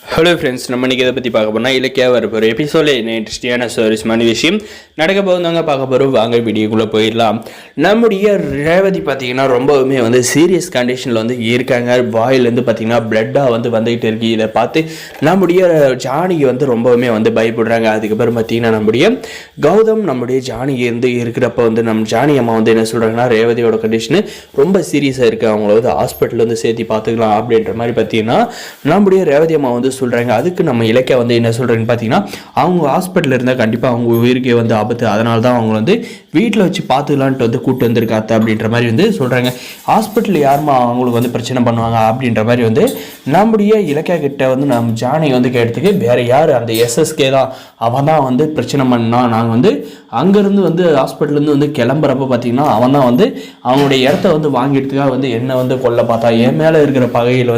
Hello friends, நம்ம இன்றைக்கி இதை பற்றி பார்க்க போனால் இலக்கியாக வர போகிற எபிசோடில் என்ன இன்ட்ரெஸ்டிங்கான சுவாரஸ்யமான விஷயம் நடக்க போகிறவங்க பார்க்க போகிறோம். வாங்க வீடியோக்குள்ளே போயிடலாம். நம்முடைய ரேவதி பார்த்திங்கன்னா ரொம்பவுமே சீரியஸ் கண்டிஷனில் இருக்காங்க. வாயிலேருந்து பார்த்திங்கன்னா பிளட்டாக வந்துகிட்டு இருக்கு. இதை பார்த்து நம்முடைய ஜானகி ரொம்பவுமே பயப்படுறாங்க. அதுக்கப்புறம் பார்த்திங்கன்னா நம்முடைய கௌதம் நம்முடைய ஜானகி இருக்கிறப்ப நம்ம ஜானகி அம்மா என்ன சொல்கிறாங்கன்னா, ரேவதியோட கண்டிஷனு ரொம்ப சீரியஸாக இருக்குது, அவங்கள ஹாஸ்பிட்டலில் சேர்த்து பார்த்துக்கலாம் அப்படின்ற மாதிரி பார்த்திங்கன்னா நம்முடைய ரேவதி அம்மா சொல்கிறாங்க. அதுக்கு நம்ம இலக்கியா என்ன சொல்கிறேன்னு பார்த்தீங்கன்னா, அவங்க ஹாஸ்பிட்டலில் இருந்தால் கண்டிப்பாக அவங்க உயிருக்கே ஆபத்து, அதனால தான் அவங்க வீட்டில் வச்சு பார்த்துக்கலான்ட்டு கூப்பிட்டு வந்திருக்காத்த அப்படின்ற மாதிரி சொல்கிறாங்க. ஹாஸ்பிட்டலில் யாருமா அவங்களுக்கு பிரச்சனை பண்ணுவாங்க அப்படின்ற மாதிரி நம்முடைய இலக்கியா கிட்ட நம்ம ஜானகி கேட்டதுக்கு, வேறு யார், அந்த எஸ்எஸ்கே தான், அவன் தான் பிரச்சனை பண்ணான். நாங்கள் அங்கேருந்து ஹாஸ்பிட்டலேருந்து கிளம்புறப்ப பார்த்தீங்கன்னா அவன் தான் அவனுடைய இடத்த வாங்கிட்டுக்காக என்ன கொல்ல பார்த்தா. என் மேலே இருக்கிற பகையில்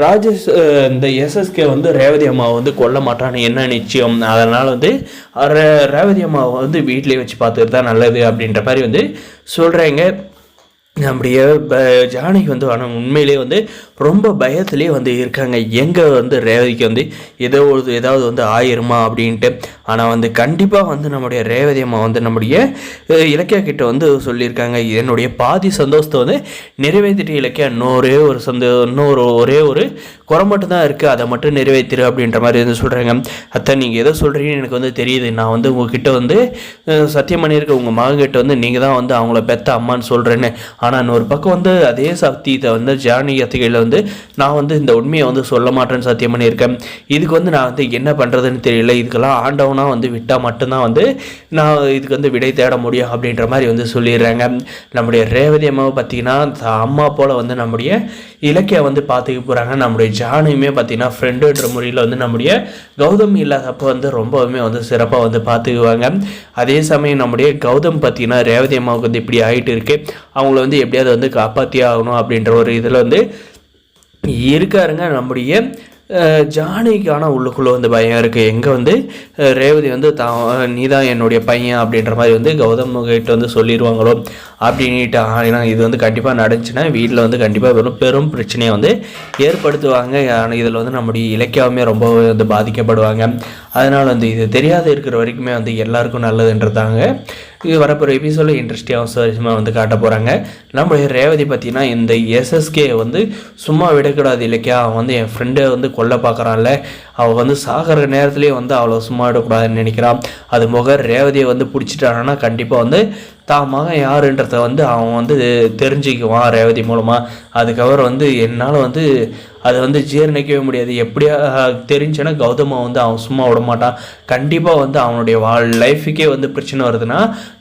ராஜேஷ் இந்த எஸ்எஸ்கே ரேவதி அம்மாவை கொல்ல மாட்டான்னு என்ன நிச்சயம், அதனால் ரேவதி அம்மாவை வீட்டிலே வச்சு பார்த்துட்டு தான் நல்லது அப்படின்ற மாதிரி சொல்கிறாங்க. நம்முடைய ஜானகி ஆனால் உண்மையிலே ரொம்ப பயத்திலே இருக்காங்க. எங்கே ரேவதிக்கு ஏதாவது ஆயிருமா அப்படின்ட்டு. ஆனால் கண்டிப்பாக நம்முடைய ரேவதி அம்மா நம்முடைய இலக்கியா கிட்ட சொல்லியிருக்காங்க, என்னுடைய பாதி சந்தோஷத்தை நிறைவேற்றிட்டு இலக்கியா, ஒரே ஒரு குறை மட்டும் தான் இருக்குது, அதை மட்டும் நிறைவேற்றிரு அப்படின்ற மாதிரி சொல்கிறாங்க. அத்தை நீங்கள் எதோ சொல்கிறீங்கன்னு எனக்கு தெரியுது. நான் உங்ககிட்ட சத்தியம் பண்ணியிருக்கேன், உங்கள் மகன்கிட்ட நீங்கள் தான் அவங்கள பெத்த அம்மான்னு சொல்கிறேன்னு. ஆனால் இன்னொரு பக்கம் அதே சக்தியை ஜானகி அத்திகையில் நான் இந்த உண்மையை சொல்ல மாட்டேன்னு சத்தியம் பண்ணியிருக்கேன். இதுக்கு நான் என்ன பண்ணுறதுன்னு தெரியல. இதுக்கெல்லாம் ஆண்டவனாக விட்டால் மட்டும்தான் நான் இதுக்கு விடை தேட முடியும் அப்படின்ற மாதிரி சொல்லிடுறாங்க. நம்முடைய ரேவதி அம்மாவை பார்த்திங்கன்னா அம்மா போல் நம்முடைய இலக்கியா பார்த்துக்க போகிறாங்க. நம்முடைய ஜானகியுமே பார்த்திங்கன்னா ஃப்ரெண்டுன்ற முறையில் நம்முடைய கௌதம் இல்லாதப்போ ரொம்பவுமே சிறப்பாக பார்த்துக்குவாங்க. அதே சமயம் நம்முடைய கௌதம் பார்த்திங்கன்னா ரேவதி அம்மாவுக்கு இப்படி ஆகிட்டு இருக்கு, அவங்கள எப்படியாவது காப்பாற்றியே ஆகணும் அப்படின்ற ஒரு இதில் இருக்காருங்க. நம்முடைய ஜானகிக்கான உள்ளுக்குள்ளே பயம் இருக்குது. எங்கே ரேவதி நீ தான் என்னுடைய பையன் அப்படின்ற மாதிரி கௌதம் கிட்ட சொல்லிடுவாங்களோ அப்படின்ட்டு. ஆனால் இது கண்டிப்பாக நடந்துச்சுன்னா வீட்டில் கண்டிப்பாக பெரும் பிரச்சனையை ஏற்படுத்துவாங்க. ஆனால் இதில் நம்முடைய இலக்கியாவுமே ரொம்ப பாதிக்கப்படுவாங்க. அதனால் இது தெரியாத இருக்கிற வரைக்குமே எல்லாருக்கும் நல்லதுன்றதாங்க. இது வரப்போகிற எபிசோடில் இன்ட்ரெஸ்டிங்காக சுவாரஸ்யமாக காட்ட போகிறாங்க. நம்மளுடைய ரேவதி பார்த்திங்கன்னா இந்த எஸ்எஸ்கே சும்மா விடக்கூடாது இலக்கியா, அவன் என் ஃப்ரெண்டை கொல்ல பார்க்குறான்ல, அவள் சாகிற நேரத்துலேயே அவளை சும்மா விடக்கூடாதுன்னு நினைக்கிறான். அது போக ரேவதியை பிடிச்சிட்டானா கண்டிப்பாக தான் மகன் யாருன்றத அவன் தெரிஞ்சுக்குவான் ரேவதி மூலமாக. அதுக்கப்புறம் என்னால் அதை ஜீரணிக்கவே முடியாது. எப்படியா தெரிஞ்சுன்னா கௌதமா அவன் சும்மா விட மாட்டான். கண்டிப்பாக அவனுடைய லைஃபுக்கே பிரச்சனை வருதுன்னா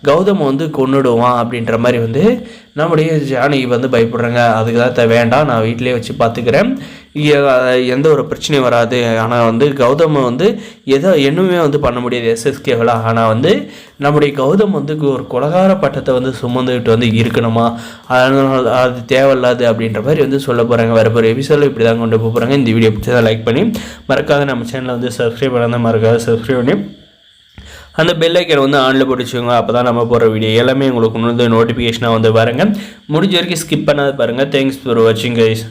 கௌதமை கொன்னுடுவான் அப்படின்ற மாதிரி நம்முடைய ஜானகி பயப்படுறாங்க. அதுக்கு தான் வேண்டாம், நான் வீட்டிலே வச்சு பார்த்துக்கிறேன், எந்த ஒரு பிரச்சனையும் வராது. ஆனால் கௌதமை எதோ என்னுமே பண்ண முடியாது எஸ்எஸ்கேவில். ஆனால் நம்முடைய கௌதம் ஒரு கொலகார பட்டத்தை சுமந்துக்கிட்டு இருக்கணுமா, அதனால் அது தேவையில்லாது அப்படின்ற மாதிரி சொல்ல போகிறாங்க. வரப்போகிற எபிசோடில் இப்படி தான் கொண்டு போகிறாங்க. இந்த வீடியோ பிடிச்சதை லைக் பண்ணி மறக்காத நம்ம சேனலை சப்ஸ்கிரைப் பண்ணால் மறக்காத சப்ஸ்கிரைப் பண்ணி அந்த பெல் ஐக்கன் ஆனில் போட்டு வச்சுக்கோங்க. அப்போ தான் நம்ம போகிற வீடியோ எல்லாமே உங்களுக்கு நோட்டிஃபிகேஷனாக பாருங்கள். முடிஞ்ச வரைக்கும் ஸ்கிப் பண்ணாத பாருங்கள். தேங்க்ஸ் ஃபார் வாட்சிங் கைஸ்.